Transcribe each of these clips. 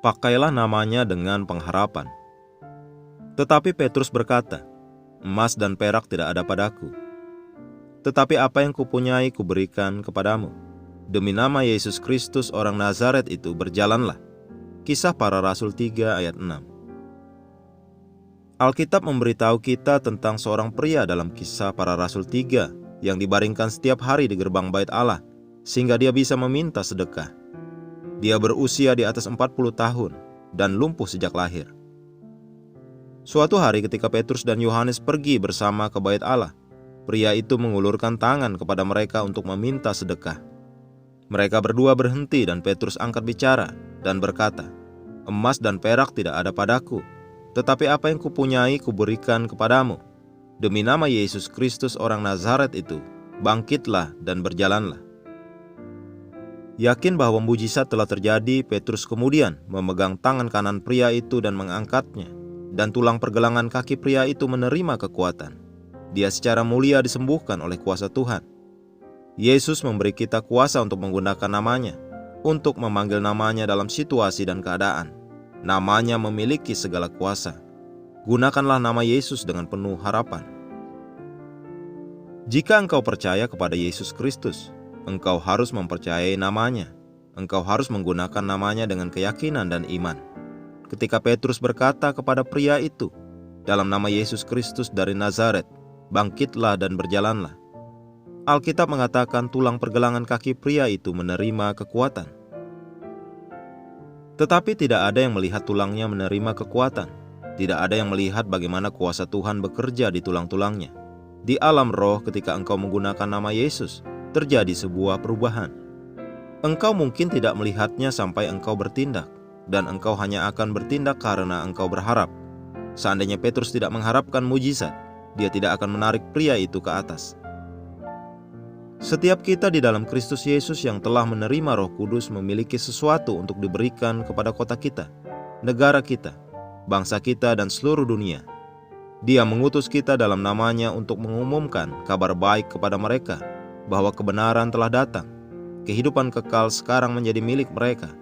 Pakailah namanya dengan pengharapan. Tetapi Petrus berkata, emas dan perak tidak ada padaku. Tetapi apa yang kupunyai kuberikan kepadamu. Demi nama Yesus Kristus orang Nazaret itu berjalanlah. Kisah Para Rasul 3 ayat 6. Alkitab memberitahu kita tentang seorang pria dalam Kisah Para Rasul 3 yang dibaringkan setiap hari di gerbang bait Allah, sehingga dia bisa meminta sedekah. Dia berusia di atas 40 tahun dan lumpuh sejak lahir. Suatu hari ketika Petrus dan Yohanes pergi bersama ke bait Allah, pria itu mengulurkan tangan kepada mereka untuk meminta sedekah. Mereka berdua berhenti dan Petrus angkat bicara dan berkata, emas dan perak tidak ada padaku, tetapi apa yang kupunyai kuberikan kepadamu. Demi nama Yesus Kristus orang Nazaret itu, bangkitlah dan berjalanlah. Yakin bahwa mujizat telah terjadi, Petrus kemudian memegang tangan kanan pria itu dan mengangkatnya, dan tulang pergelangan kaki pria itu menerima kekuatan. Dia secara mulia disembuhkan oleh kuasa Tuhan. Yesus memberi kita kuasa untuk menggunakan namanya, untuk memanggil namanya dalam situasi dan keadaan. Namanya memiliki segala kuasa. Gunakanlah nama Yesus dengan penuh harapan. Jika engkau percaya kepada Yesus Kristus, engkau harus mempercayai namanya. Engkau harus menggunakan namanya dengan keyakinan dan iman. Ketika Petrus berkata kepada pria itu, dalam nama Yesus Kristus dari Nazaret, bangkitlah dan berjalanlah. Alkitab mengatakan tulang pergelangan kaki pria itu menerima kekuatan. Tetapi tidak ada yang melihat tulangnya menerima kekuatan. Tidak ada yang melihat bagaimana kuasa Tuhan bekerja di tulang-tulangnya. Di alam roh, ketika engkau menggunakan nama Yesus, terjadi sebuah perubahan. Engkau mungkin tidak melihatnya sampai engkau bertindak, dan engkau hanya akan bertindak karena engkau berharap. Seandainya Petrus tidak mengharapkan mujizat, dia tidak akan menarik pria itu ke atas. Setiap kita di dalam Kristus Yesus yang telah menerima Roh Kudus memiliki sesuatu untuk diberikan kepada kota kita, negara kita, bangsa kita, dan seluruh dunia. Dia mengutus kita dalam namanya untuk mengumumkan kabar baik kepada mereka, bahwa kebenaran telah datang, kehidupan kekal sekarang menjadi milik mereka.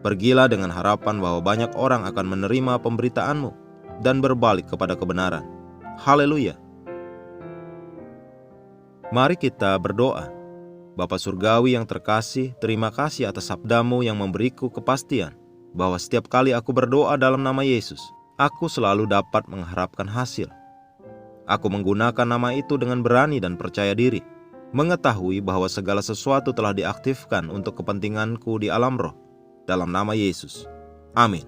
Pergilah dengan harapan bahwa banyak orang akan menerima pemberitaanmu dan berbalik kepada kebenaran. Haleluya! Mari kita berdoa. Bapa Surgawi yang terkasih, terima kasih atas sabdamu yang memberiku kepastian bahwa setiap kali aku berdoa dalam nama Yesus, aku selalu dapat mengharapkan hasil. Aku menggunakan nama itu dengan berani dan percaya diri, mengetahui bahwa segala sesuatu telah diaktifkan untuk kepentinganku di alam roh, dalam nama Yesus. Amin.